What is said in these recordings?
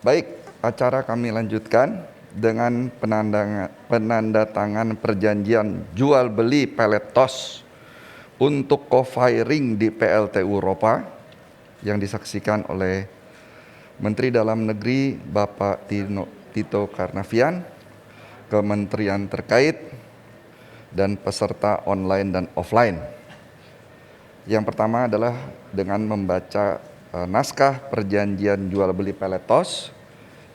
Baik, acara kami lanjutkan dengan penandatangan perjanjian jual beli pelet TOS untuk co-firing di PLTU Ropa yang disaksikan oleh Menteri Dalam Negeri Bapak Tito Karnavian, kementerian terkait, dan peserta online dan offline. Yang pertama adalah dengan membaca naskah perjanjian jual beli pelet TOS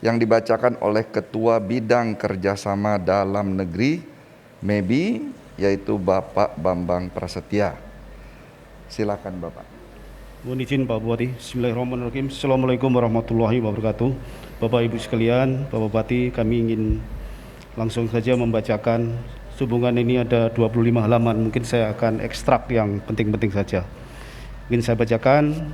yang dibacakan oleh Ketua Bidang Kerjasama Dalam Negeri MEBI, yaitu Bapak Bambang Prasetya. Silakan Bapak. Mohon izin Pak Bupati. Bismillahirrahmanirrahim. Assalamualaikum warahmatullahi wabarakatuh. Bapak Ibu sekalian, Pak Bupati, kami ingin langsung saja membacakan. Sehubungan ini ada 25 halaman, mungkin saya akan ekstrak yang penting-penting saja. Ingin saya bacakan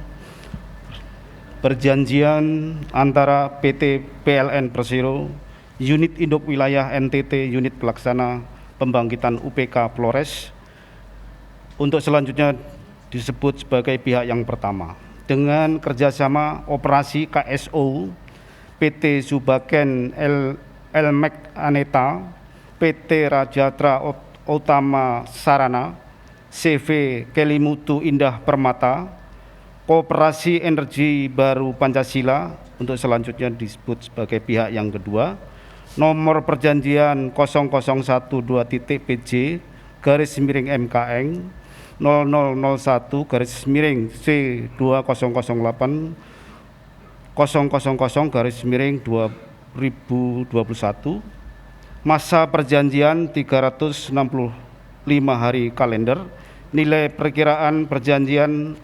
perjanjian antara PT PLN Persero, Unit Induk Wilayah NTT, Unit Pelaksana Pembangkitan UPK Flores, untuk selanjutnya disebut sebagai pihak yang pertama, dengan kerjasama operasi KSO, PT Subaken Elmek Aneta, PT Rajatra Utama Sarana, CV Kelimutu Indah Permata, Koperasi Energi Baru Pancasila, untuk selanjutnya disebut sebagai pihak yang kedua. Nomor perjanjian 0012.PJ garis miring MKN 0001 garis miring C2008 000 garis miring 2021. Masa perjanjian 365 hari kalender. Nilai perkiraan perjanjian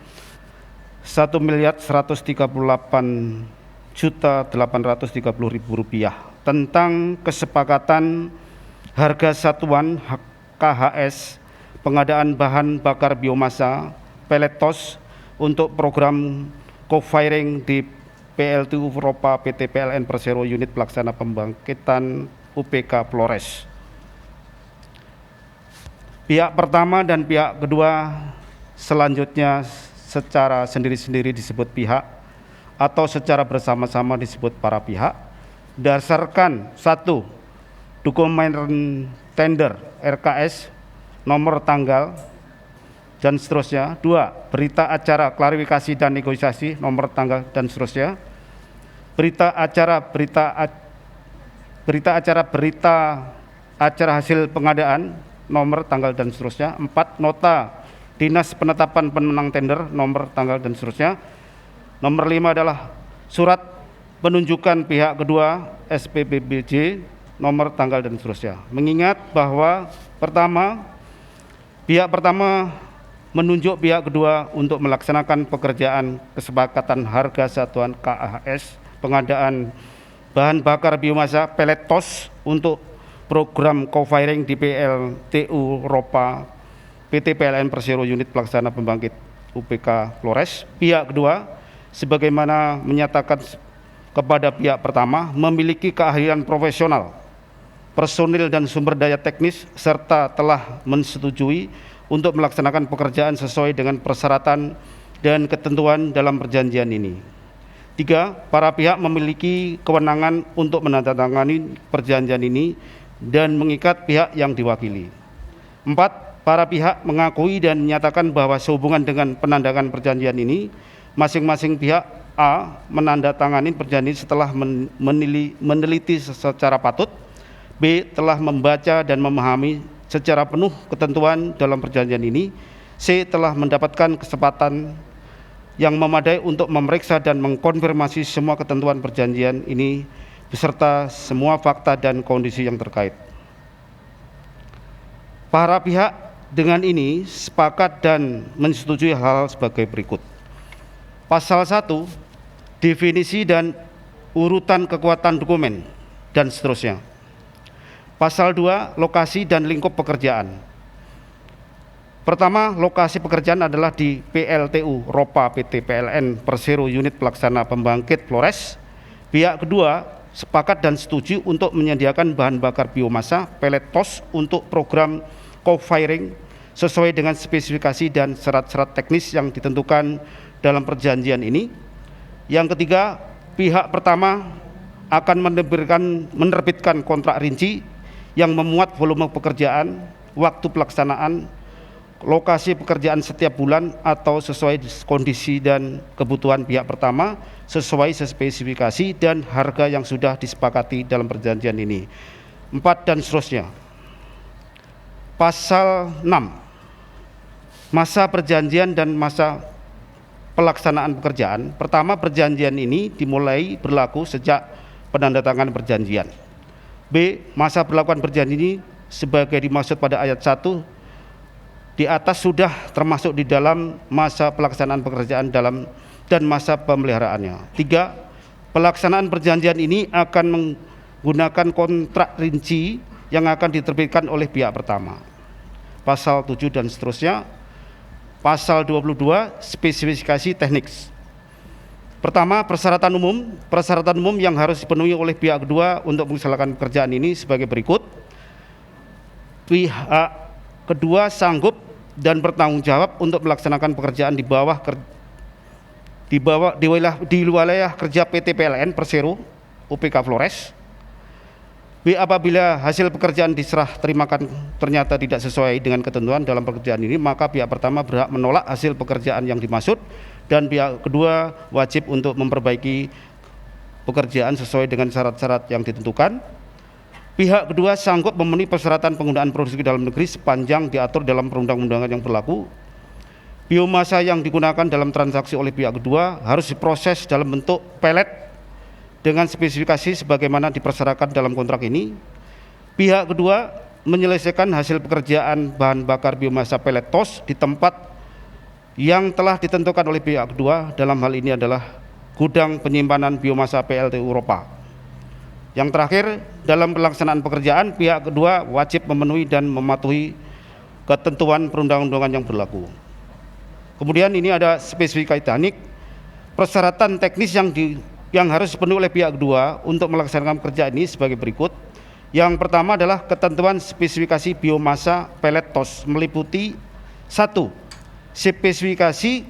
Rp1.138.830.000 tentang kesepakatan harga satuan KHS pengadaan bahan bakar biomasa pelet TOS untuk program co-firing di PLTU Ropa PT PLN Persero Unit Pelaksana Pembangkitan UPK Flores. Pihak pertama dan pihak kedua selanjutnya secara sendiri-sendiri disebut pihak atau secara bersama-sama disebut para pihak. Berdasarkan 1. Dokumen tender RKS, nomor tanggal dan seterusnya. 2. Berita acara klarifikasi dan negosiasi, nomor tanggal dan seterusnya. Berita acara hasil pengadaan, nomor tanggal dan seterusnya. 4. Nota Dinas Penetapan Pemenang Tender, nomor tanggal dan seterusnya. Nomor 5 adalah surat penunjukan pihak kedua SPBBJ, nomor tanggal dan seterusnya. Mengingat bahwa pihak pertama menunjuk pihak kedua untuk melaksanakan pekerjaan kesepakatan harga satuan KHS pengadaan bahan bakar biomasa pelet TOS untuk program co-firing di PLTU Ropa PT PLN Persero Unit Pelaksana Pembangkit UPK Flores. Pihak kedua sebagaimana menyatakan kepada pihak pertama memiliki keahlian profesional, personil dan sumber daya teknis, serta telah menyetujui untuk melaksanakan pekerjaan sesuai dengan persyaratan dan ketentuan dalam perjanjian ini. 3. Para pihak memiliki kewenangan untuk menandatangani perjanjian ini dan mengikat pihak yang diwakili. 4. Para pihak mengakui dan menyatakan bahwa sehubungan dengan penandatangan perjanjian ini, masing-masing pihak A menandatangani perjanjian setelah meneliti secara patut, B telah membaca dan memahami secara penuh ketentuan dalam perjanjian ini, C telah mendapatkan kesempatan yang memadai untuk memeriksa dan mengkonfirmasi semua ketentuan perjanjian ini beserta semua fakta dan kondisi yang terkait. Para pihak dengan ini sepakat dan menyetujui hal sebagai berikut. Pasal 1, definisi dan urutan kekuatan dokumen dan seterusnya. Pasal 2, lokasi dan lingkup pekerjaan. Pertama, lokasi pekerjaan adalah di PLTU Ropa PT PLN Persero Unit Pelaksana Pembangkit Flores. Pihak kedua sepakat dan setuju untuk menyediakan bahan bakar biomasa pelet TOS untuk program co-firing sesuai dengan spesifikasi dan syarat-syarat teknis yang ditentukan dalam perjanjian ini. Yang ketiga, pihak pertama akan menerbitkan kontrak rinci yang memuat volume pekerjaan, waktu pelaksanaan, lokasi pekerjaan setiap bulan atau sesuai kondisi dan kebutuhan pihak pertama sesuai spesifikasi dan harga yang sudah disepakati dalam perjanjian ini. 4 dan seterusnya. Pasal 6. Masa perjanjian dan masa pelaksanaan pekerjaan. Pertama, perjanjian ini dimulai berlaku sejak penandatanganan perjanjian. B. Masa berlakuan perjanjian ini sebagai dimaksud pada ayat 1 di atas sudah termasuk di dalam masa pelaksanaan pekerjaan dan masa pemeliharaannya. 3. Pelaksanaan perjanjian ini akan menggunakan kontrak rinci yang akan diterbitkan oleh pihak pertama. Pasal 7 dan seterusnya. Pasal 22, spesifikasi teknik. Pertama, persyaratan umum. Persyaratan umum yang harus dipenuhi oleh pihak kedua untuk melaksanakan pekerjaan ini sebagai berikut. Pihak kedua sanggup dan bertanggung jawab untuk melaksanakan pekerjaan di wilayah kerja PT PLN Persero UPK Flores. B. Apabila hasil pekerjaan diserah terimakan ternyata tidak sesuai dengan ketentuan dalam pekerjaan ini, maka pihak pertama berhak menolak hasil pekerjaan yang dimaksud dan pihak kedua wajib untuk memperbaiki pekerjaan sesuai dengan syarat-syarat yang ditentukan. Pihak kedua sanggup memenuhi persyaratan penggunaan produksi dalam negeri sepanjang diatur dalam perundang-undangan yang berlaku. Biomasa yang digunakan dalam transaksi oleh pihak kedua harus diproses dalam bentuk pelet dengan spesifikasi sebagaimana dipersyaratkan dalam kontrak ini. Pihak kedua menyelesaikan hasil pekerjaan bahan bakar biomasa pelet TOS di tempat yang telah ditentukan oleh pihak kedua, dalam hal ini adalah gudang penyimpanan biomasa PLTU Eropa. Yang terakhir, dalam pelaksanaan pekerjaan, pihak kedua wajib memenuhi dan mematuhi ketentuan perundang-undangan yang berlaku. Kemudian ini ada spesifikasi teknik, persyaratan teknis yang harus dipenuhi oleh pihak kedua untuk melaksanakan pekerjaan ini sebagai berikut. Yang pertama adalah ketentuan spesifikasi biomasa pelet TOS meliputi 1. Spesifikasi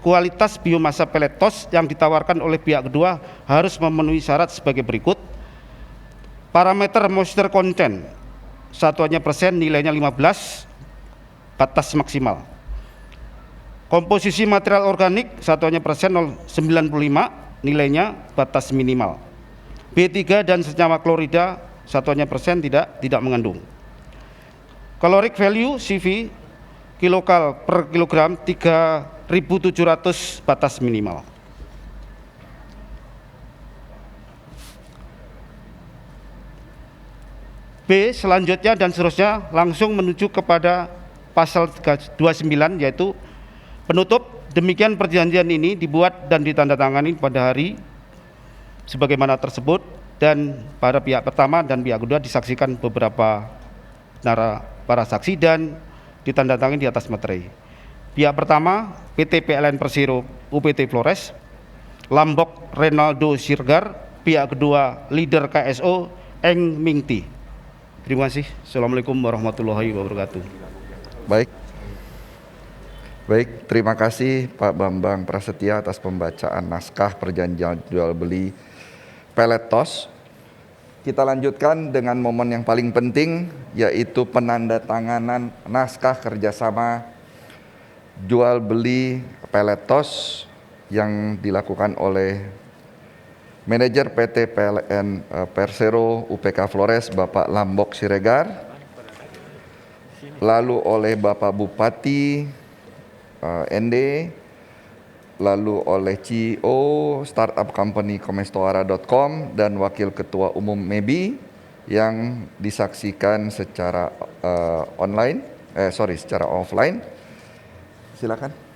kualitas biomasa pelet TOS yang ditawarkan oleh pihak kedua harus memenuhi syarat sebagai berikut. Parameter moisture content, satuannya persen, nilainya 15, batas maksimal. Komposisi material organik, satuannya persen, 95, nilainya batas minimal. B3 dan senyawa klorida, satuannya persen, tidak mengandung. Caloric value CV kilokal per kilogram 3.700, batas minimal. B. Selanjutnya dan seterusnya langsung menuju kepada pasal 29, yaitu penutup. Demikian perjanjian ini dibuat dan ditandatangani pada hari sebagaimana tersebut, dan pada pihak pertama dan pihak kedua disaksikan beberapa para saksi dan ditandatangani di atas materai. Pihak pertama PT PLN Persero UPT Flores, Lambok Renaldo Sirgar. Pihak kedua leader KSO Eng Mingti. Terima kasih. Assalamualaikum warahmatullahi wabarakatuh. Baik, terima kasih Pak Bambang Prasetya atas pembacaan naskah perjanjian jual beli pelet TOS. Kita lanjutkan dengan momen yang paling penting, yaitu penandatanganan naskah kerjasama jual beli pelet TOS yang dilakukan oleh Manajer PT PLN Persero UPK Flores Bapak Lambok Siregar, lalu oleh Bapak Bupati ND, lalu oleh CEO Startup Company Komestoara.com dan Wakil Ketua Umum MEBI yang disaksikan secara secara offline. Silakan.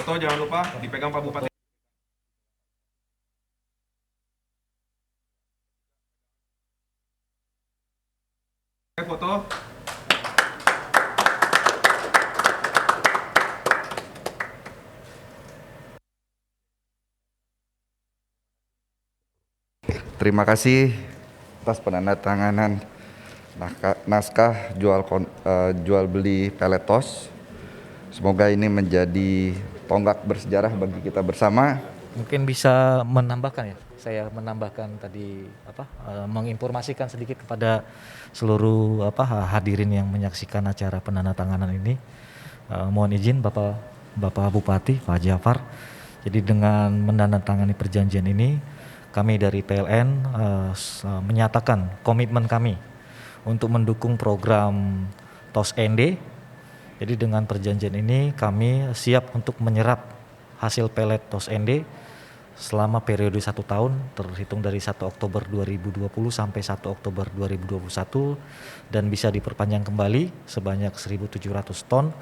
Foto jangan lupa dipegang Pak Bupati. Foto. Terima kasih atas penandatanganan naskah jual beli Peletos. Semoga ini menjadi tonggak bersejarah bagi kita bersama. Mungkin bisa menambahkan ya, saya menambahkan tadi menginformasikan sedikit kepada seluruh hadirin yang menyaksikan acara penandatanganan ini. Mohon izin Bapak Bupati Pak Jafar. Jadi dengan menandatangani perjanjian ini, kami dari PLN menyatakan komitmen kami untuk mendukung program TOS ND. Jadi dengan perjanjian ini kami siap untuk menyerap hasil pelet TOS ND selama periode 1 tahun terhitung dari 1 Oktober 2020 sampai 1 Oktober 2021 dan bisa diperpanjang kembali sebanyak 1.700 ton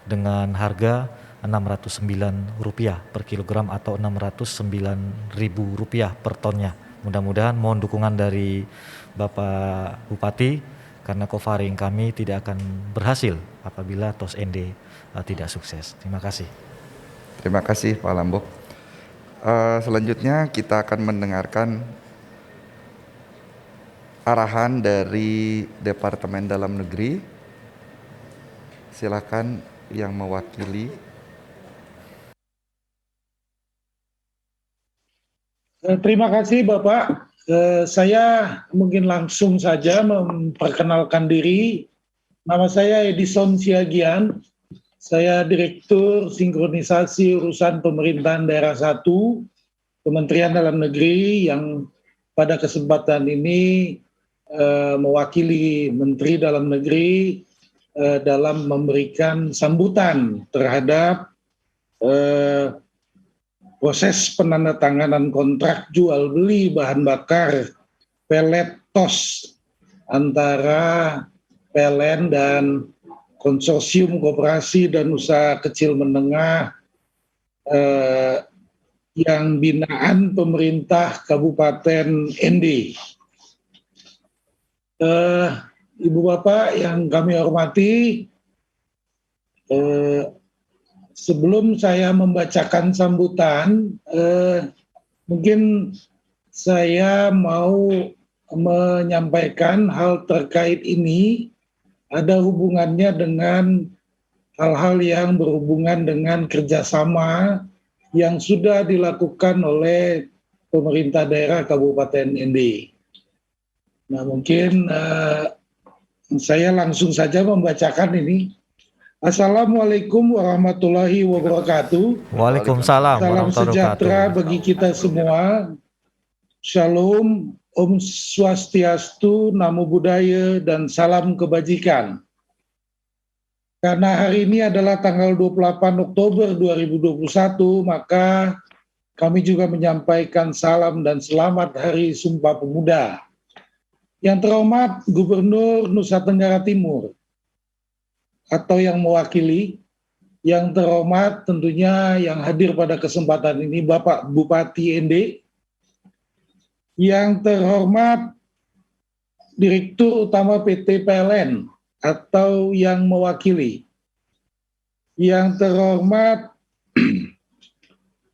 dengan harga Rp609 per kilogram atau Rp609.000 per tonnya. Mudah-mudahan mohon dukungan dari Bapak Bupati karena coverage kami tidak akan berhasil apabila TOS ND tidak sukses. Terima kasih. Terima kasih Pak Lambok. Selanjutnya kita akan mendengarkan arahan dari Departemen Dalam Negeri. Silakan yang mewakili. Terima kasih Bapak. Saya mungkin langsung saja memperkenalkan diri. Nama saya Edison Siagian. Saya Direktur Sinkronisasi Urusan Pemerintahan Daerah 1, Kementerian Dalam Negeri yang pada kesempatan ini mewakili Menteri Dalam Negeri dalam memberikan sambutan terhadap proses penandatanganan kontrak jual beli bahan bakar pelet TOS antara PLN dan Konsorsium Koperasi dan Usaha Kecil Menengah yang binaan pemerintah Kabupaten ND. Ibu Bapak yang kami hormati, sebelum saya membacakan sambutan, mungkin saya mau menyampaikan hal terkait ini ada hubungannya dengan hal-hal yang berhubungan dengan kerjasama yang sudah dilakukan oleh pemerintah daerah Kabupaten ND. Nah, mungkin saya langsung saja membacakan ini. Assalamualaikum warahmatullahi wabarakatuh. Waalaikumsalam Salam warahmatullahi sejahtera wabarakatuh. bagi kita semua. Shalom, Om Swastiastu, Namo Buddhaya, dan salam kebajikan. Karena hari ini adalah tanggal 28 Oktober 2021, maka kami juga menyampaikan salam dan selamat Hari Sumpah Pemuda. Yang terhormat Gubernur Nusa Tenggara Timur atau yang mewakili, yang terhormat tentunya yang hadir pada kesempatan ini Bapak Bupati ND, yang terhormat Direktur Utama PT PLN atau yang mewakili, yang terhormat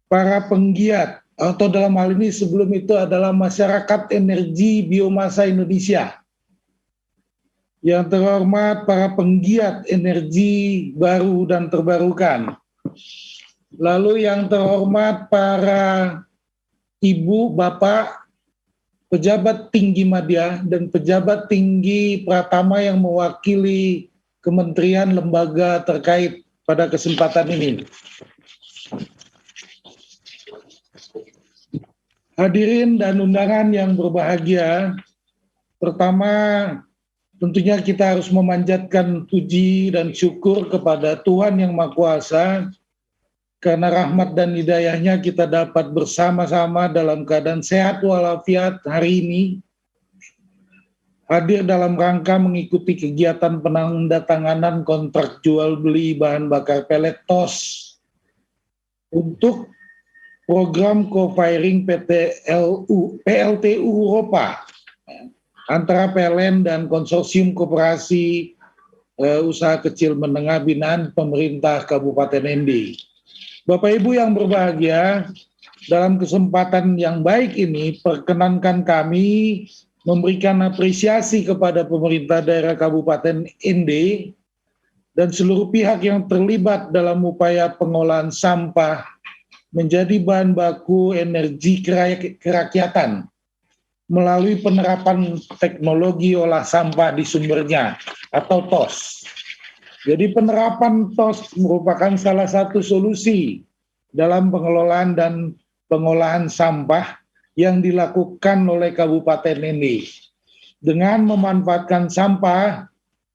para penggiat atau dalam hal ini sebelum itu adalah Masyarakat Energi Biomasa Indonesia, yang terhormat para penggiat energi baru dan terbarukan, lalu yang terhormat para ibu, bapak, pejabat tinggi media dan pejabat tinggi Pratama yang mewakili kementerian lembaga terkait pada kesempatan ini. Hadirin dan undangan yang berbahagia, pertama tentunya kita harus memanjatkan puji dan syukur kepada Tuhan Yang Maha Kuasa karena rahmat dan hidayahnya kita dapat bersama-sama dalam keadaan sehat walafiat hari ini hadir dalam rangka mengikuti kegiatan penandatanganan kontrak jual beli bahan bakar pelet TOS untuk program co-firing PLTU Europa antara PLN dan Konsorsium Koperasi Usaha Kecil Menengah binaan pemerintah Kabupaten ND. Bapak Ibu yang berbahagia, dalam kesempatan yang baik ini perkenankan kami memberikan apresiasi kepada pemerintah daerah Kabupaten ND dan seluruh pihak yang terlibat dalam upaya pengolahan sampah menjadi bahan baku energi kerakyatan melalui penerapan teknologi olah sampah di sumbernya atau TOS. Jadi penerapan TOS merupakan salah satu solusi dalam pengelolaan dan pengolahan sampah yang dilakukan oleh Kabupaten ini dengan memanfaatkan sampah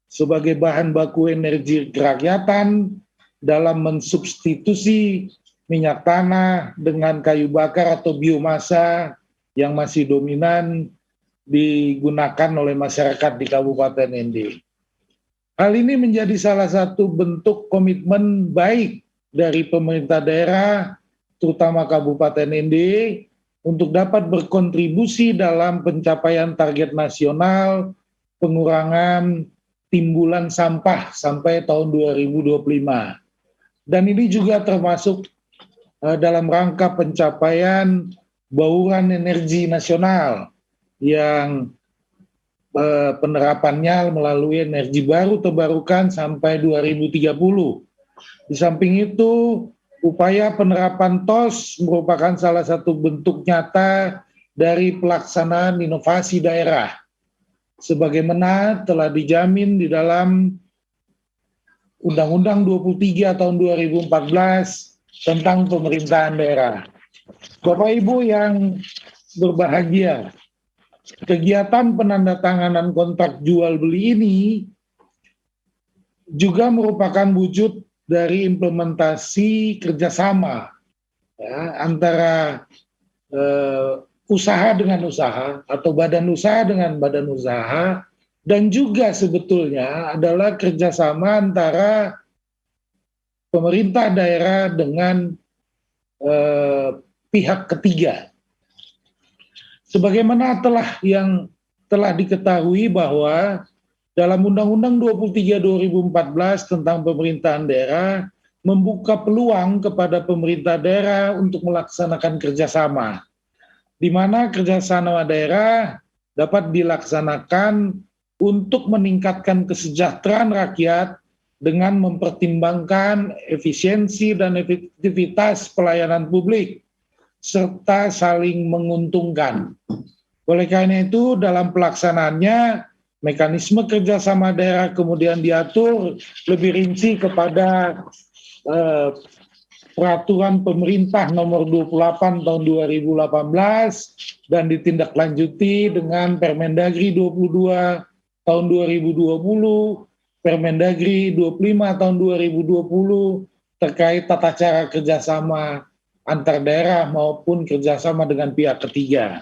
sebagai bahan baku energi kerakyatan dalam mensubstitusi minyak tanah dengan kayu bakar atau biomasa yang masih dominan digunakan oleh masyarakat di Kabupaten ND. Hal ini menjadi salah satu bentuk komitmen baik dari pemerintah daerah, terutama Kabupaten ND, untuk dapat berkontribusi dalam pencapaian target nasional pengurangan timbulan sampah sampai tahun 2025. Dan ini juga termasuk dalam rangka pencapaian bauran energi nasional yang penerapannya melalui energi baru terbarukan sampai 2030. Di samping itu, upaya penerapan TOS merupakan salah satu bentuk nyata dari pelaksanaan inovasi daerah, sebagaimana telah dijamin di dalam Undang-Undang 23 tahun 2014 tentang pemerintahan daerah. Bapak Ibu yang berbahagia, kegiatan penandatanganan kontrak jual beli ini juga merupakan wujud dari implementasi kerjasama antara usaha dengan usaha atau badan usaha dengan badan usaha, dan juga sebetulnya adalah kerjasama antara pemerintah daerah dengan pihak ketiga. Sebagaimana telah diketahui bahwa dalam Undang-Undang 23 2014 tentang pemerintahan daerah membuka peluang kepada pemerintah daerah untuk melaksanakan kerjasama, di mana kerjasama daerah dapat dilaksanakan untuk meningkatkan kesejahteraan rakyat dengan mempertimbangkan efisiensi dan efektivitas pelayanan publik, serta saling menguntungkan. Oleh karena itu, dalam pelaksanaannya, mekanisme kerjasama daerah kemudian diatur lebih rinci kepada peraturan pemerintah nomor 28 tahun 2018 dan ditindaklanjuti dengan Permendagri 22 tahun 2020, Permendagri 25 tahun 2020 terkait tata cara kerjasama antar daerah maupun kerjasama dengan pihak ketiga.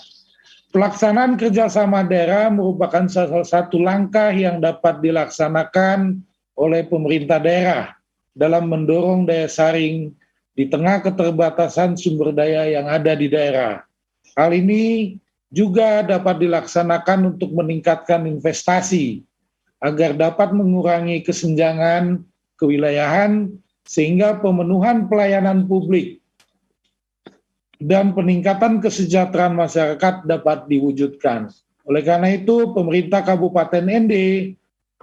Pelaksanaan kerjasama daerah merupakan salah satu langkah yang dapat dilaksanakan oleh pemerintah daerah dalam mendorong daya saing di tengah keterbatasan sumber daya yang ada di daerah. Hal ini juga dapat dilaksanakan untuk meningkatkan investasi agar dapat mengurangi kesenjangan kewilayahan sehingga pemenuhan pelayanan publik dan peningkatan kesejahteraan masyarakat dapat diwujudkan. Oleh karena itu, pemerintah Kabupaten ND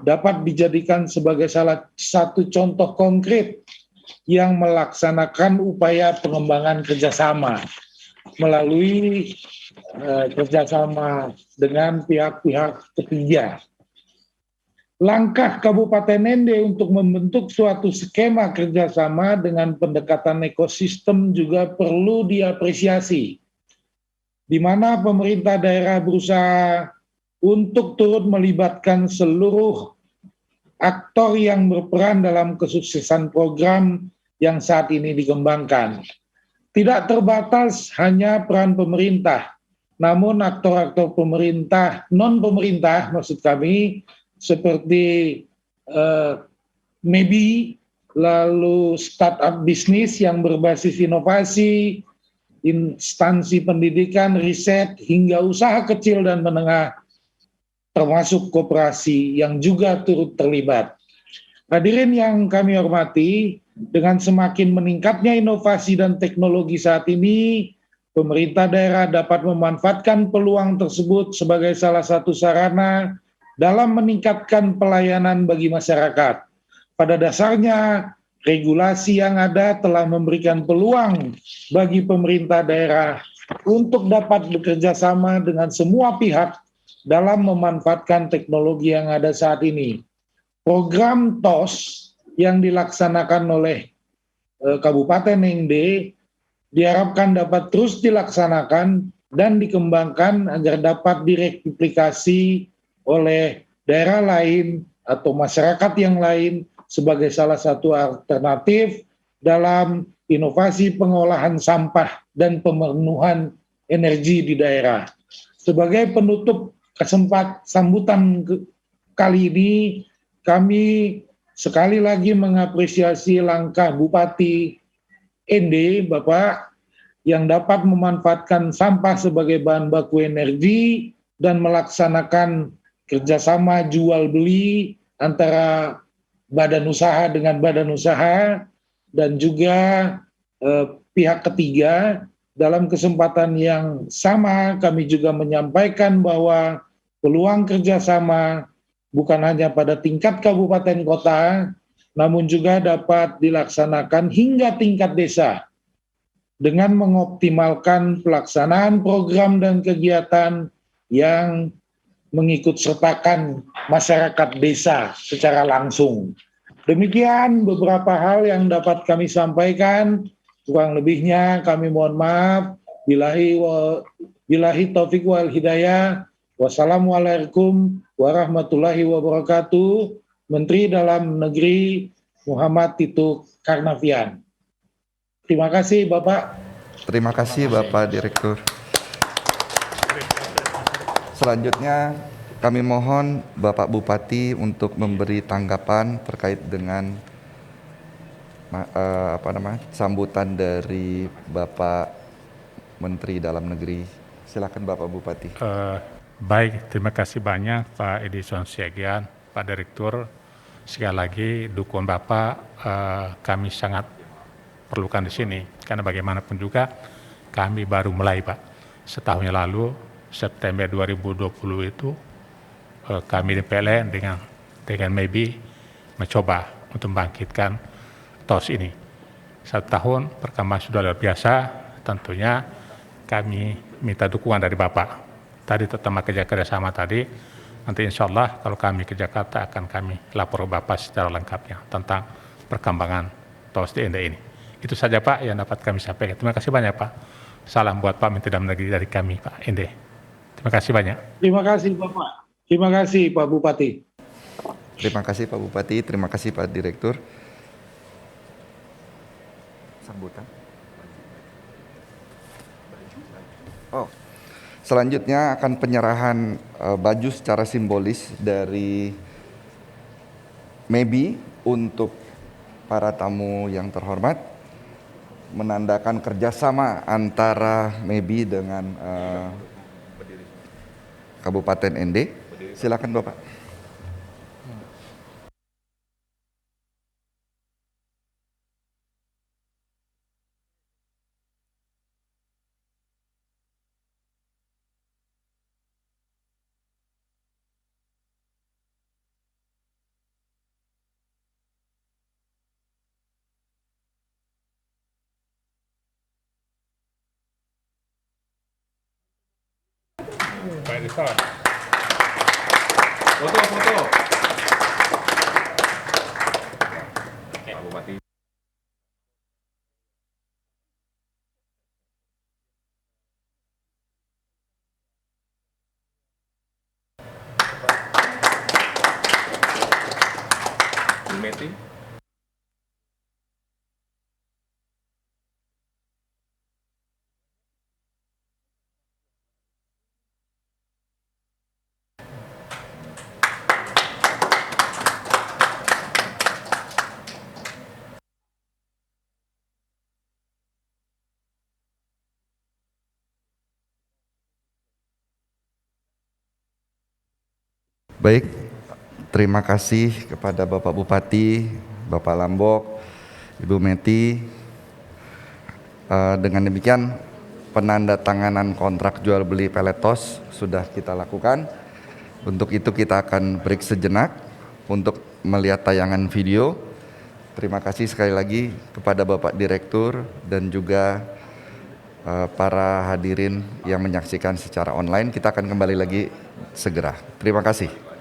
dapat dijadikan sebagai salah satu contoh konkret yang melaksanakan upaya pengembangan kerjasama melalui kerjasama dengan pihak-pihak ketiga. Langkah Kabupaten ND untuk membentuk suatu skema kerjasama dengan pendekatan ekosistem juga perlu diapresiasi, di mana pemerintah daerah berusaha untuk turut melibatkan seluruh aktor yang berperan dalam kesuksesan program yang saat ini dikembangkan. Tidak terbatas hanya peran pemerintah, namun aktor-aktor pemerintah, non-pemerintah maksud kami, seperti MEBI, lalu startup bisnis yang berbasis inovasi, instansi pendidikan, riset, hingga usaha kecil dan menengah, termasuk koperasi yang juga turut terlibat. Hadirin yang kami hormati, dengan semakin meningkatnya inovasi dan teknologi saat ini, pemerintah daerah dapat memanfaatkan peluang tersebut sebagai salah satu sarana dalam meningkatkan pelayanan bagi masyarakat. Pada dasarnya, regulasi yang ada telah memberikan peluang bagi pemerintah daerah untuk dapat bekerja sama dengan semua pihak dalam memanfaatkan teknologi yang ada saat ini. Program TOS yang dilaksanakan oleh Kabupaten ND diharapkan dapat terus dilaksanakan dan dikembangkan agar dapat direplikasi oleh daerah lain atau masyarakat yang lain sebagai salah satu alternatif dalam inovasi pengolahan sampah dan pemenuhan energi di daerah. Sebagai penutup sambutan kali ini, kami sekali lagi mengapresiasi langkah Bupati ND, Bapak, yang dapat memanfaatkan sampah sebagai bahan baku energi dan melaksanakan kerjasama jual beli antara badan usaha dengan badan usaha dan juga pihak ketiga. Dalam kesempatan yang sama, kami juga menyampaikan bahwa peluang kerjasama bukan hanya pada tingkat kabupaten kota, namun juga dapat dilaksanakan hingga tingkat desa dengan mengoptimalkan pelaksanaan program dan kegiatan yang mengikut sertakan masyarakat desa secara langsung. Demikian beberapa hal yang dapat kami sampaikan. Kurang lebihnya kami mohon maaf. Billahi taufiq wal hidayah. Wassalamualaikum warahmatullahi wabarakatuh. Menteri Dalam Negeri Muhammad Tito Karnavian. Terima kasih Bapak. Terima kasih Bapak Direktur. Selanjutnya kami mohon Bapak Bupati untuk memberi tanggapan terkait dengan sambutan dari Bapak Menteri Dalam Negeri. Silakan Bapak Bupati. Baik, terima kasih banyak Pak Edison Siagian, Pak Direktur. Sekali lagi dukungan Bapak kami sangat perlukan di sini karena bagaimanapun juga kami baru mulai Pak. Setahun yang lalu September 2020 itu kami di PLN dengan maybe mencoba untuk membangkitkan TOS ini. 1 tahun perkembangan sudah luar biasa, tentunya kami minta dukungan dari Bapak. Tadi terutama kerjasama tadi, nanti insya Allah kalau kami ke Jakarta akan kami lapor Bapak secara lengkapnya tentang perkembangan TOS di ND ini. Itu saja Pak yang dapat kami sampaikan. Terima kasih banyak Pak. Salam buat Pak Menteri Dalam Negeri dari kami Pak ND. Terima kasih banyak. Terima kasih Bapak. Terima kasih Pak Bupati. Terima kasih Pak Bupati, terima kasih Pak Direktur. Sambutan. Selanjutnya akan penyerahan baju secara simbolis dari MEBI untuk para tamu yang terhormat, menandakan kerjasama antara MEBI dengan Kabupaten ND. Silakan Bapak. Foto. Pak Bupati. Bu Meti. Baik, terima kasih kepada Bapak Bupati, Bapak Lambok, Ibu Meti. Dengan demikian penandatanganan kontrak jual beli Peletos sudah kita lakukan. Untuk itu kita akan break sejenak untuk melihat tayangan video. Terima kasih sekali lagi kepada Bapak Direktur dan juga para hadirin yang menyaksikan secara online. Kita akan kembali lagi segera. Terima kasih.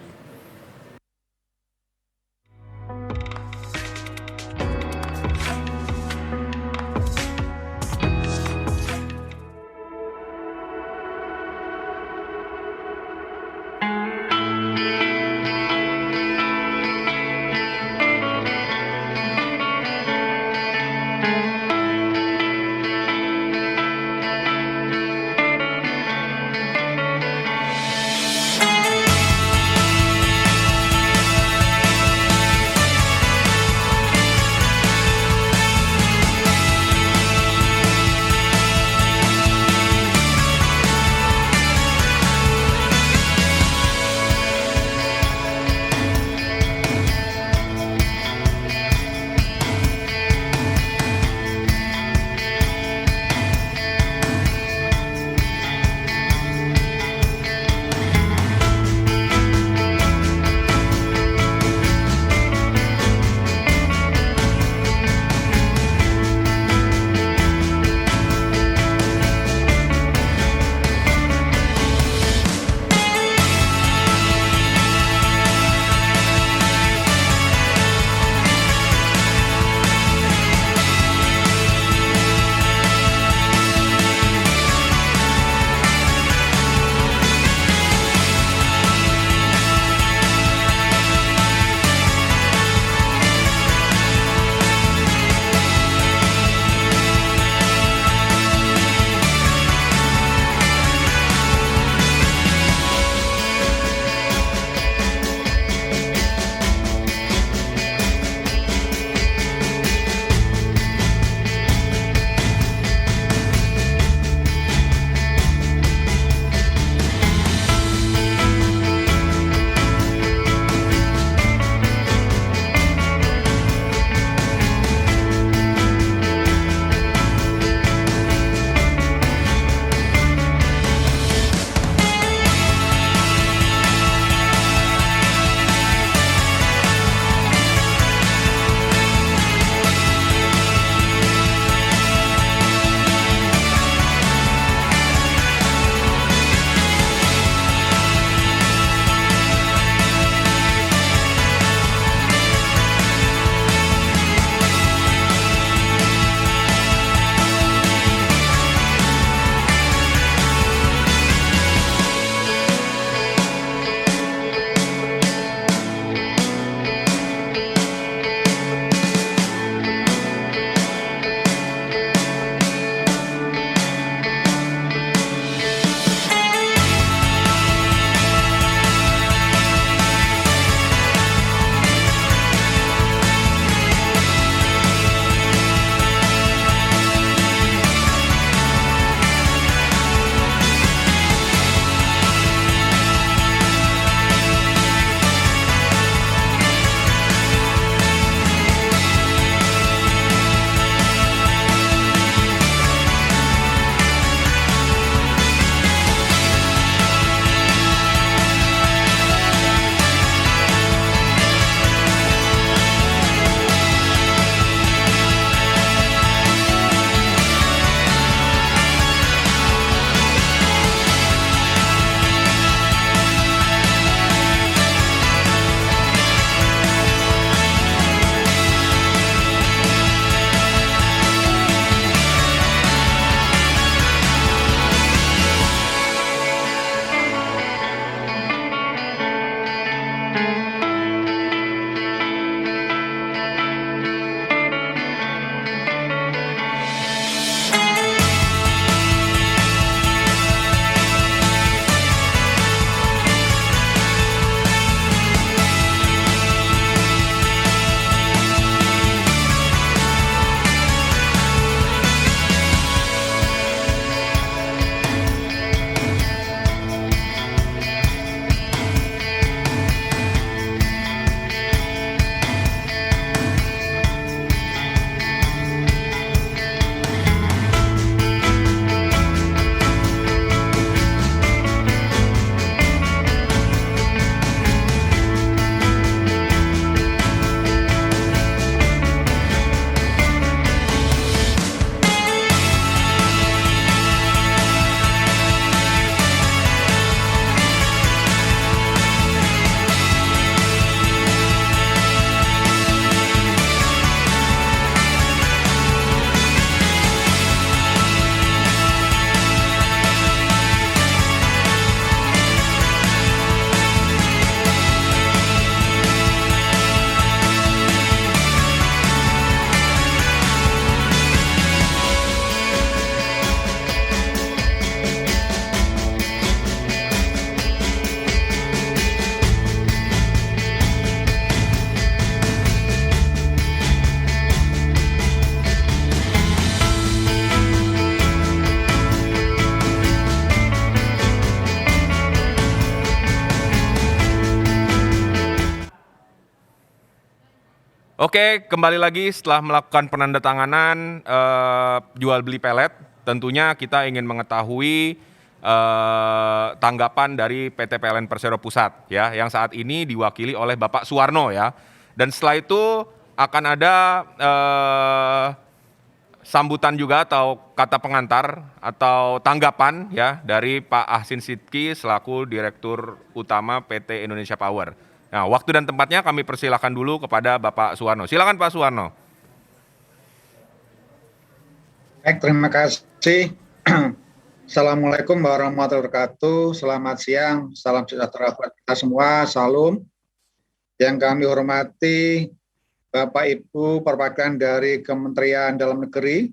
Oke, kembali lagi setelah melakukan penandatanganan jual beli pelet, tentunya kita ingin mengetahui tanggapan dari PT PLN Persero Pusat ya, yang saat ini diwakili oleh Bapak Suwarno ya. Dan setelah itu akan ada sambutan juga atau kata pengantar atau tanggapan ya dari Pak Ahsin Sidki selaku Direktur Utama PT Indonesia Power. Nah, waktu dan tempatnya kami persilakan dulu kepada Bapak Suwarno. Silakan Pak Suwarno. Baik, terima kasih. Assalamualaikum warahmatullahi wabarakatuh. Selamat siang, salam sejahtera buat kita semua. Salam. Yang kami hormati Bapak Ibu perwakilan dari Kementerian Dalam Negeri,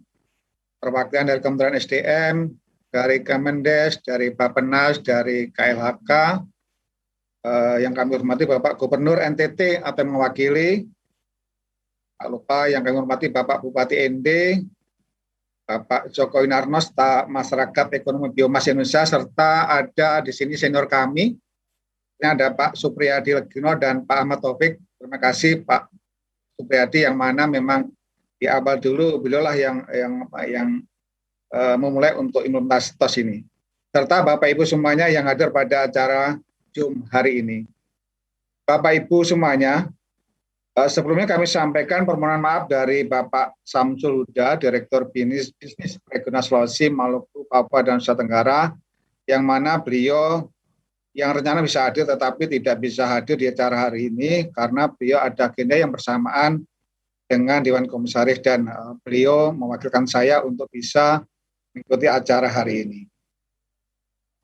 perwakilan dari Kementerian SDM, dari Kemendes, dari Bappenas, dari KLHK, yang kami hormati Bapak Gubernur NTT atau yang mewakili, tak lupa yang kami hormati Bapak Bupati ND, Bapak Joko Winarno, staf Masyarakat Ekonomi Biomas Indonesia, serta ada di sini senior kami, ini ada Pak Supriyadi Legino dan Pak Ahmad Taufik. Terima kasih Pak Supriyadi yang mana memang di awal dulu beliaulah yang memulai untuk implementasi TOS ini. Serta Bapak Ibu semuanya yang hadir pada acara Zoom hari ini. Bapak Ibu semuanya, sebelumnya kami sampaikan permohonan maaf dari Bapak Samsul Huda, Direktur Bisnis Regional Sulawesi, Maluku, Papua, dan Nusa Tenggara, yang mana beliau yang rencana bisa hadir tetapi tidak bisa hadir di acara hari ini karena beliau ada agenda yang bersamaan dengan Dewan Komisaris dan beliau mewakilkan saya untuk bisa mengikuti acara hari ini.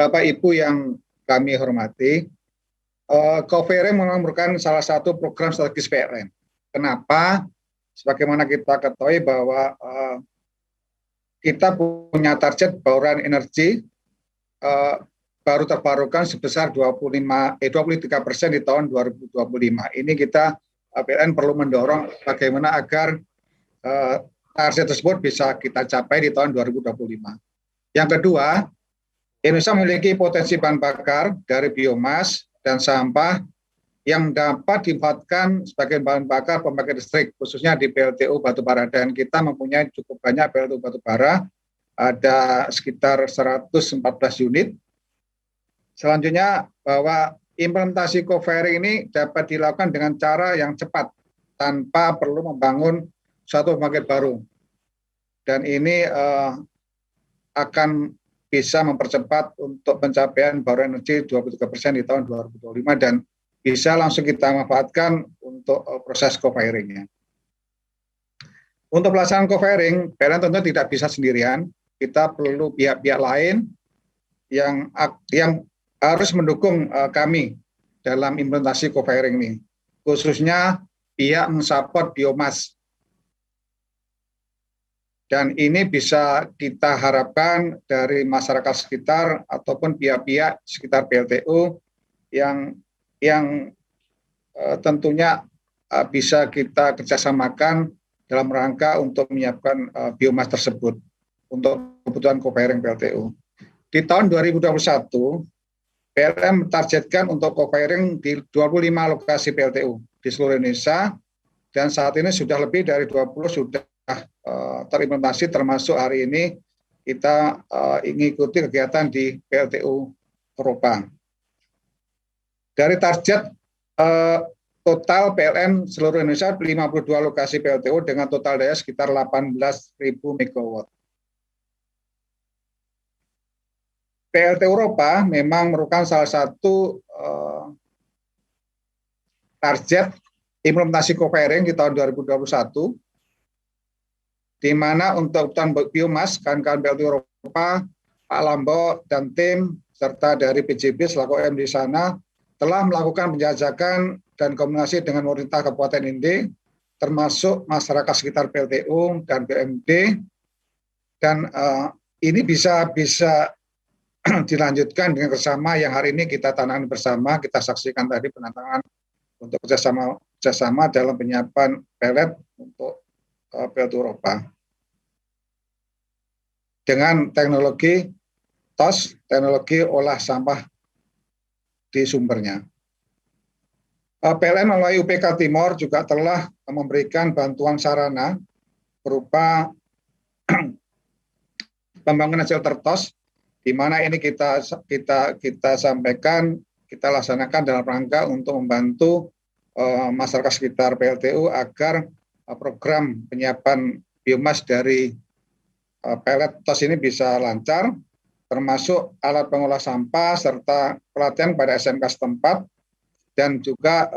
Bapak Ibu yang kami hormati, Co-Firing merupakan salah satu program strategis PLN. Kenapa? Sebagaimana kita ketahui bahwa kita punya target bauran energi baru terbarukan sebesar 23% di tahun 2025. Ini kita PLN perlu mendorong bagaimana agar target tersebut bisa kita capai di tahun 2025. Yang kedua, Indonesia memiliki potensi bahan bakar dari biomas dan sampah yang dapat dimanfaatkan sebagai bahan bakar pembangkit listrik, khususnya di PLTU batubara. Dan kita mempunyai cukup banyak PLTU batubara, ada sekitar 114 unit. Selanjutnya, bahwa implementasi co-firing ini dapat dilakukan dengan cara yang cepat, tanpa perlu membangun suatu pembangkit baru. Dan ini akan bisa mempercepat untuk pencapaian bauran energi 23% di tahun 2025 dan bisa langsung kita manfaatkan untuk proses co-firingnya. Untuk pelaksanaan co-firing, PLN tentu tidak bisa sendirian. Kita perlu pihak-pihak lain yang harus mendukung kami dalam implementasi co-firing ini, khususnya pihak mensupport biomas. Dan ini bisa kita harapkan dari masyarakat sekitar ataupun pihak-pihak sekitar PLTU yang tentunya bisa kita kerjasamakan dalam rangka untuk menyiapkan biomas tersebut untuk kebutuhan co-firing PLTU. Di tahun 2021, PLN mentargetkan untuk co-firing di 25 lokasi PLTU di seluruh Indonesia, dan saat ini sudah lebih dari 20 sudah terimplementasi, termasuk hari ini kita ingin ikuti kegiatan di PLTU Eropa. Dari target total PLN seluruh Indonesia 52 lokasi PLTU dengan total daya sekitar 18.000 MW. PLTU Eropa memang merupakan salah satu target implementasi co-firing di tahun 2021, di mana untuk kebutuhan biomas, kawan-kawan PLTU Eropa, Pak Lambo dan tim, serta dari PJB selaku OEM di sana, telah melakukan penjajakan dan komunikasi dengan pemerintah Kabupaten ND, termasuk masyarakat sekitar PLTU dan BMD, dan ini bisa dilanjutkan dengan kerjasama yang hari ini kita tanamkan bersama, kita saksikan tadi penantangan untuk kerjasama dalam penyiapan pelet untuk PLTU Eropa. Dengan teknologi TOS, teknologi olah sampah di sumbernya. PLN melalui UPK Timor juga telah memberikan bantuan sarana berupa pembangunan shelter TOS, di mana ini kita sampaikan, kita laksanakan dalam rangka untuk membantu masyarakat sekitar PLTU agar program penyiapan biomas dari pelet TOS ini bisa lancar, termasuk alat pengolah sampah serta pelatihan pada SMK setempat, dan juga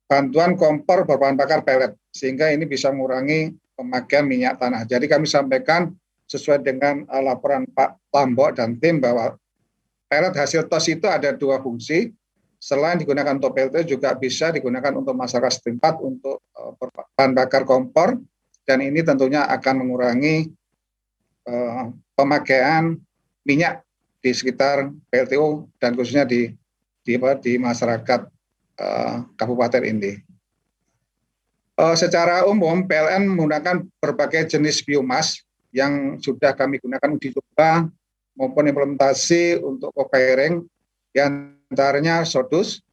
bantuan kompor berbahan bakar pelet, sehingga ini bisa mengurangi pemakaian minyak tanah. Jadi kami sampaikan sesuai dengan laporan Pak Lambok dan tim bahwa pelet hasil TOS itu ada 2 fungsi. Selain digunakan untuk PLT, juga bisa digunakan untuk masyarakat setempat untuk bahan bakar kompor, dan ini tentunya akan mengurangi pemakaian minyak di sekitar PLTU dan khususnya di masyarakat Kabupaten Indi. Secara umum PLN menggunakan berbagai jenis biomas yang sudah kami gunakan uji coba maupun implementasi untuk co-firing, di antaranya sodus,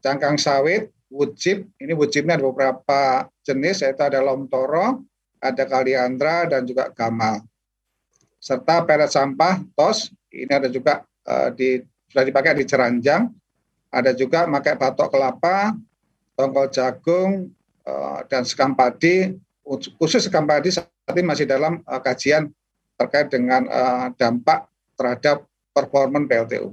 cangkang sawit, wood chip. Ini wood chipnya ada beberapa jenis, yaitu ada lomtoro, ada kaliandra, dan juga gamal. Serta pelet sampah TOS, ini ada juga sudah dipakai di Ceranjang, ada juga pakai batok kelapa, tongkol jagung, dan sekam padi. Khusus sekam padi saat ini masih dalam kajian terkait dengan dampak terhadap performa PLTU.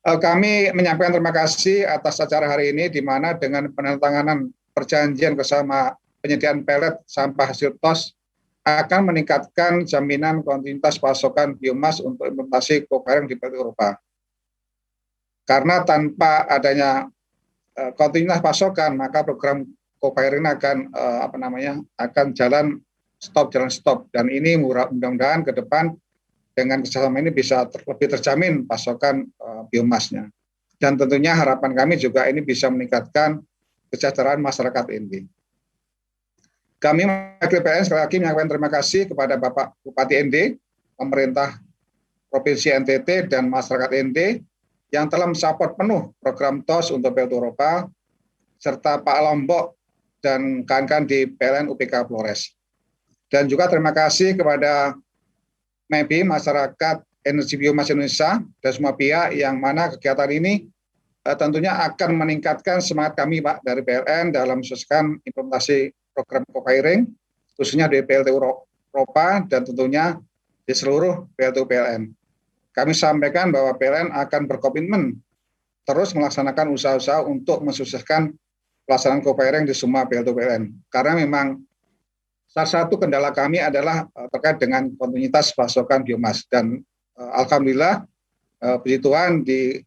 Kami menyampaikan terima kasih atas acara hari ini, di mana dengan penandatanganan perjanjian bersama penyediaan pelet sampah hasil TOS akan meningkatkan jaminan kontinuitas pasokan biomas untuk implementasi co-firing di PLTU Eropa. Karena tanpa adanya kontinuitas pasokan, maka program co-firing akan jalan stop, dan ini mudah-mudahan ke depan dengan kerjasama ini bisa lebih terjamin pasokan biomasnya. Dan tentunya harapan kami juga ini bisa meningkatkan kesejahteraan masyarakat Indi. Kami mewakili PLN sekali lagi menyampaikan terima kasih kepada Bapak Bupati Indi, pemerintah Provinsi NTT, dan masyarakat Indi yang telah mensupport penuh program TOS untuk PLTU Eropa, serta Pak Lombok dan kawan-kawan di PLN UPK Flores. Dan juga terima kasih kepada MEBI, Masyarakat Energi Biomas Indonesia, dan semua pihak yang mana kegiatan ini tentunya akan meningkatkan semangat kami, Pak, dari PLN dalam mensukseskan implementasi program co-firing, khususnya di PLTU Eropa dan tentunya di seluruh PLTU PLN. Kami sampaikan bahwa PLN akan berkomitmen terus melaksanakan usaha-usaha untuk mensukseskan pelaksanaan co-firing di semua PLTU PLN. Karena memang salah satu kendala kami adalah terkait dengan kontinuitas pasokan biomas. Dan alhamdulillah puji Tuhan di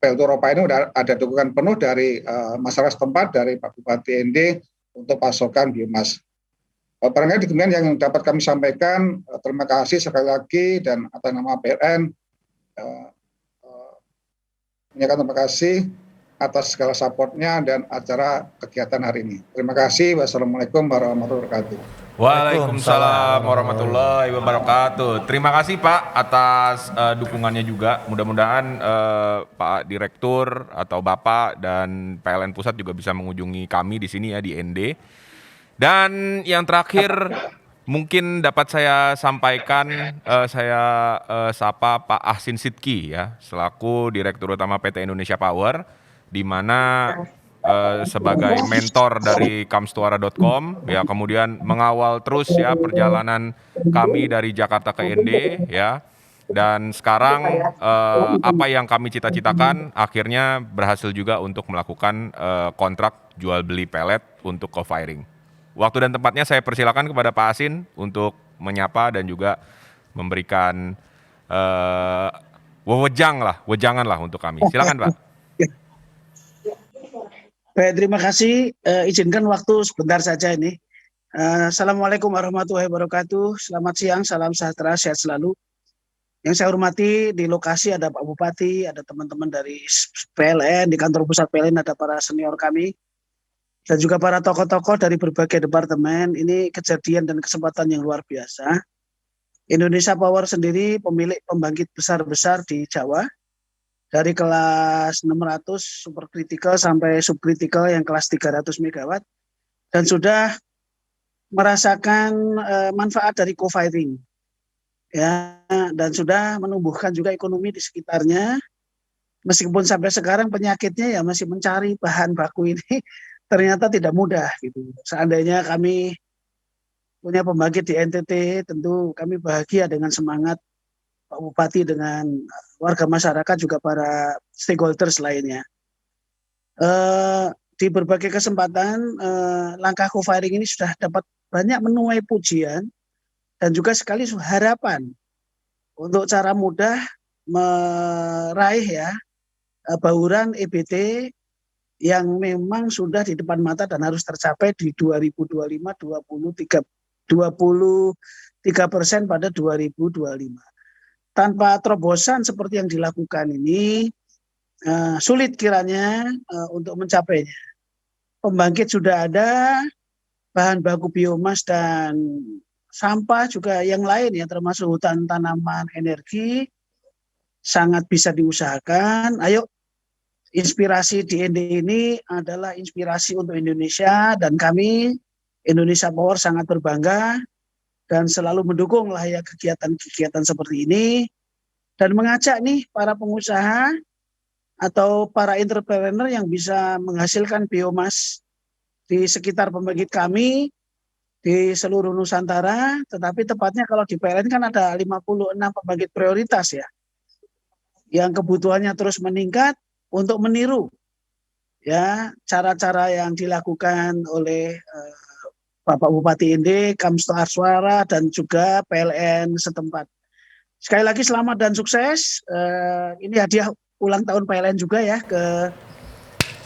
PLTU Eropa ini ada dukungan penuh dari masyarakat setempat, dari Pak Bupati ND untuk pasokan biomas. Barangkali demikian yang dapat kami sampaikan. Terima kasih sekali lagi, dan atas nama PLN menyampaikan terima kasih atas segala supportnya dan acara kegiatan hari ini. Terima kasih. Wassalamualaikum warahmatullahi wabarakatuh. Waalaikumsalam warahmatullahi wabarakatuh. Terima kasih Pak atas dukungannya juga. Mudah-mudahan Pak Direktur atau Bapak dan PLN Pusat juga bisa mengunjungi kami di sini ya, di ND. Dan yang terakhir mungkin dapat saya sampaikan, saya sapa Pak Ahsin Sidki ya, selaku Direktur Utama PT Indonesia Power, di mana sebagai mentor dari kamstuara.com ya, kemudian mengawal terus ya perjalanan kami dari Jakarta ke ND ya, dan sekarang apa yang kami cita-citakan akhirnya berhasil juga untuk melakukan kontrak jual beli pelet untuk co-firing. Waktu dan tempatnya saya persilakan kepada Pak Asin untuk menyapa dan juga memberikan wejangan lah untuk kami. Silakan Pak. Baik, terima kasih. Izinkan waktu sebentar saja ini. Assalamualaikum warahmatullahi wabarakatuh. Selamat siang, salam sejahtera, sehat selalu. Yang saya hormati, di lokasi ada Pak Bupati, ada teman-teman dari PLN, di kantor pusat PLN ada para senior kami, dan juga para tokoh-tokoh dari berbagai departemen. Ini kejadian dan kesempatan yang luar biasa. Indonesia Power sendiri pemilik pembangkit besar-besar di Jawa, dari kelas 600 superkritikal sampai subkritikal yang kelas 300 megawatt dan sudah merasakan manfaat dari co-firing ya, dan sudah menumbuhkan juga ekonomi di sekitarnya. Meskipun sampai sekarang penyakitnya ya masih mencari bahan baku ini ternyata tidak mudah gitu. Seandainya kami punya pembangkit di NTT, tentu kami bahagia dengan semangat Pak Bupati dengan warga masyarakat juga para stakeholders lainnya. Di berbagai kesempatan langkah co-firing ini sudah dapat banyak menuai pujian dan juga sekali harapan untuk cara mudah meraih ya bauran EBT yang memang sudah di depan mata dan harus tercapai di 2025 23% pada 2025. Tanpa terobosan seperti yang dilakukan ini sulit kiranya untuk mencapainya. Pembangkit sudah ada, bahan baku biomas dan sampah juga yang lain ya, termasuk hutan tanaman energi sangat bisa diusahakan. Ayo, inspirasi di ND ini adalah inspirasi untuk Indonesia dan kami Indonesia Power sangat berbangga dan selalu mendukung lah ya kegiatan-kegiatan seperti ini dan mengajak nih para pengusaha atau para entrepreneur yang bisa menghasilkan biomas di sekitar pembangkit kami di seluruh Nusantara, tetapi tepatnya kalau di PLN kan ada 56 pembangkit prioritas ya yang kebutuhannya terus meningkat untuk meniru ya cara-cara yang dilakukan oleh Bapak Bupati ND, Kamsto Arswara dan juga PLN setempat. Sekali lagi selamat dan sukses. Ini hadiah ulang tahun PLN juga ya ke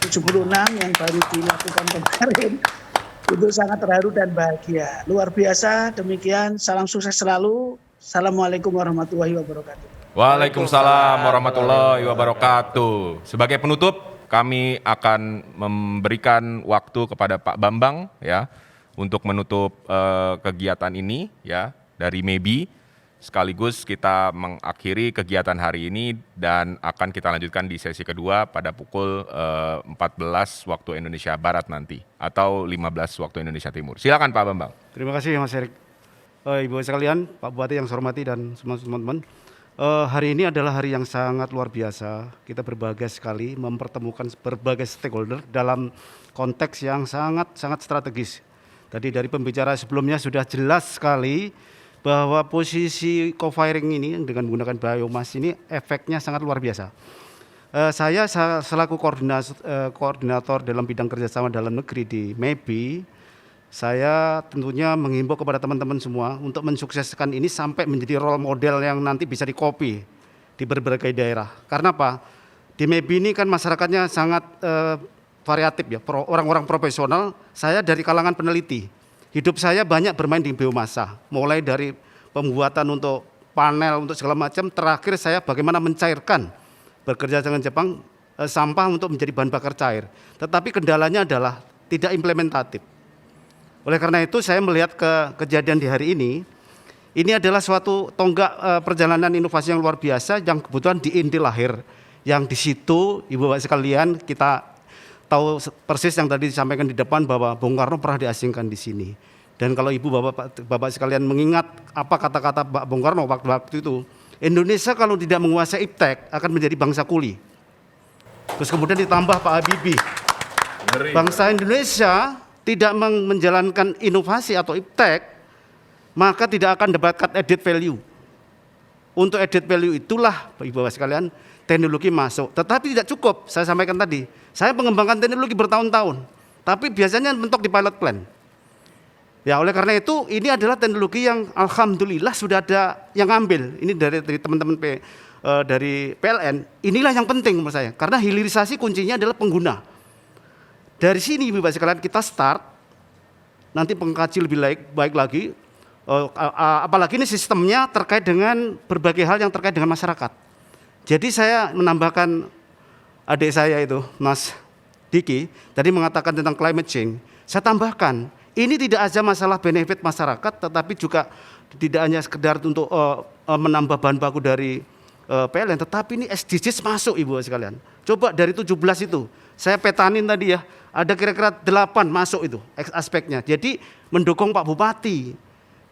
76 yang baru dilakukan kemarin. Itu sangat terharu dan bahagia. Luar biasa. Demikian, salam sukses selalu. Assalamualaikum warahmatullahi wabarakatuh. Waalaikumsalam warahmatullahi wabarakatuh. Sebagai penutup, kami akan memberikan waktu kepada Pak Bambang ya untuk menutup kegiatan ini ya dari MEBI. Sekaligus kita mengakhiri kegiatan hari ini dan akan kita lanjutkan di sesi kedua pada pukul 14 waktu Indonesia Barat nanti atau 15 waktu Indonesia Timur. Silakan Pak Bambang. Terima kasih Mas Erik. Ibu sekalian, Pak Bupati yang saya hormati dan semua teman-teman. Hari ini adalah hari yang sangat luar biasa. Kita berbahagia sekali mempertemukan berbagai stakeholder dalam konteks yang sangat strategis. Tadi dari pembicara sebelumnya sudah jelas sekali bahwa posisi co-firing ini dengan menggunakan biomas ini efeknya sangat luar biasa. Saya selaku koordinator dalam bidang kerjasama dalam negeri di MEBI, saya tentunya menghimbau kepada teman-teman semua untuk mensukseskan ini sampai menjadi role model yang nanti bisa dikopi di berbagai daerah. Karena apa? Di MEBI ini kan masyarakatnya sangat variatif ya, orang-orang profesional. Saya dari kalangan peneliti. Hidup saya banyak bermain di biomasa, mulai dari pembuatan untuk panel, untuk segala macam. Terakhir saya bagaimana mencairkan, bekerja dengan Jepang, sampah untuk menjadi bahan bakar cair. Tetapi kendalanya adalah tidak implementatif. Oleh karena itu saya melihat kejadian di hari ini adalah suatu tonggak perjalanan inovasi yang luar biasa yang kebetulan di Inti lahir. Yang di situ Ibu Bapak sekalian kita tahu persis yang tadi disampaikan di depan bahwa Bung Karno pernah diasingkan di sini. Dan kalau Ibu Bapak sekalian mengingat apa kata-kata Pak Bung Karno waktu itu, Indonesia kalau tidak menguasai iptek akan menjadi bangsa kuli. Terus kemudian ditambah Pak Habibie, bangsa Indonesia tidak menjalankan inovasi atau iptek, maka tidak akan dapatkan added value. Untuk added value itulah Ibu Bapak sekalian teknologi masuk. Tetapi tidak cukup, saya sampaikan tadi. Saya mengembangkan teknologi bertahun-tahun, tapi biasanya mentok di pilot plan. Ya oleh karena itu ini adalah teknologi yang alhamdulillah sudah ada yang ngambil. Ini dari teman-teman dari PLN. Inilah yang penting menurut saya, karena hilirisasi kuncinya adalah pengguna. Dari sini Ibu Bapak sekalian kita start, nanti pengkaji lebih baik lagi, apalagi ini sistemnya terkait dengan berbagai hal yang terkait dengan masyarakat. Jadi saya menambahkan adik saya itu, Mas Diki, tadi mengatakan tentang climate change, saya tambahkan, ini tidak saja masalah benefit masyarakat, tetapi juga tidak hanya sekedar untuk menambah bahan baku dari PLN, tetapi ini SDGs masuk Ibu sekalian. Coba dari 17 itu, saya petanin tadi ya, ada kira-kira 8 masuk itu aspeknya. Jadi mendukung Pak Bupati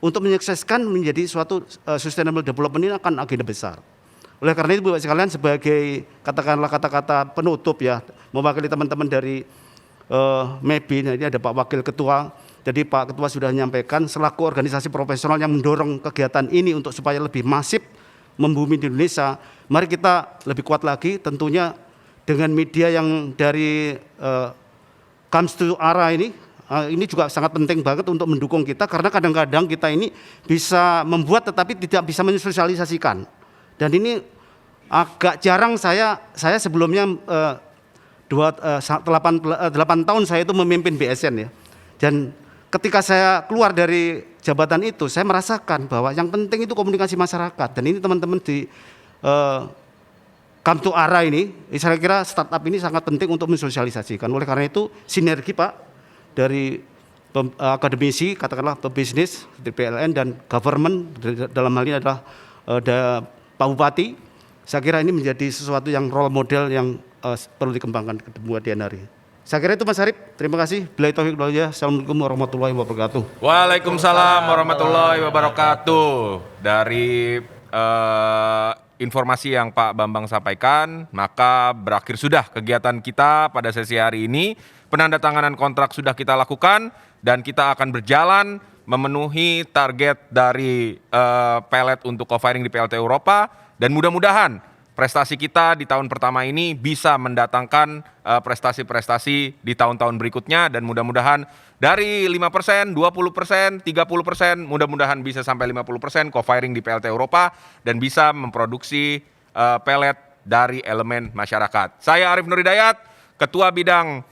untuk menyukseskan menjadi suatu sustainable development ini akan agenda besar. Oleh karena itu Bapak sekalian, sebagai katakanlah kata-kata penutup ya, mewakili teman-teman dari MEBI, ini ada Pak Wakil Ketua. Jadi Pak Ketua sudah menyampaikan selaku organisasi profesional yang mendorong kegiatan ini untuk supaya lebih masif membumi di Indonesia, mari kita lebih kuat lagi tentunya dengan media yang dari Comes to Ara ini juga sangat penting banget untuk mendukung kita, karena kadang-kadang kita ini bisa membuat tetapi tidak bisa mensosialisasikan. Dan ini agak jarang saya sebelumnya 8 tahun saya itu memimpin BSN ya. Dan ketika saya keluar dari jabatan itu, saya merasakan bahwa yang penting itu komunikasi masyarakat. Dan ini teman-teman di Come to Ara ini, saya kira startup ini sangat penting untuk mensosialisasikan. Oleh karena itu sinergi Pak dari akademisi, katakanlah pebisnis, di PLN dan government, dalam hal ini adalah Pak Bupati, saya kira ini menjadi sesuatu yang role model yang perlu dikembangkan ke kemudian hari. Saya kira itu Mas Arif, terima kasih. Billahi taufiq wal hidayah. Assalamualaikum warahmatullahi wabarakatuh. Waalaikumsalam warahmatullahi wabarakatuh. Dari informasi yang Pak Bambang sampaikan, maka berakhir sudah kegiatan kita pada sesi hari ini. Penandatanganan kontrak sudah kita lakukan dan kita akan berjalan memenuhi target dari pelet untuk co-firing di PLT Eropa, dan mudah-mudahan prestasi kita di tahun pertama ini bisa mendatangkan prestasi-prestasi di tahun-tahun berikutnya, dan mudah-mudahan dari 5%, 20%, 30%, mudah-mudahan bisa sampai 50% co-firing di PLT Eropa dan bisa memproduksi pelet dari elemen masyarakat. Saya Arif Nur Hidayat, Ketua Bidang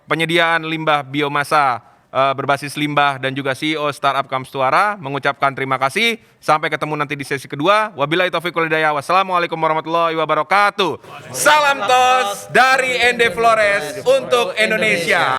Penyediaan Limbah Biomasa berbasis limbah dan juga CEO Startup Comes to Ara, mengucapkan terima kasih. Sampai ketemu nanti di sesi kedua. Wabillahi taufiq wal hidayah. Wassalamualaikum warahmatullahi wabarakatuh. Salam tos dari ND Flores untuk Indonesia.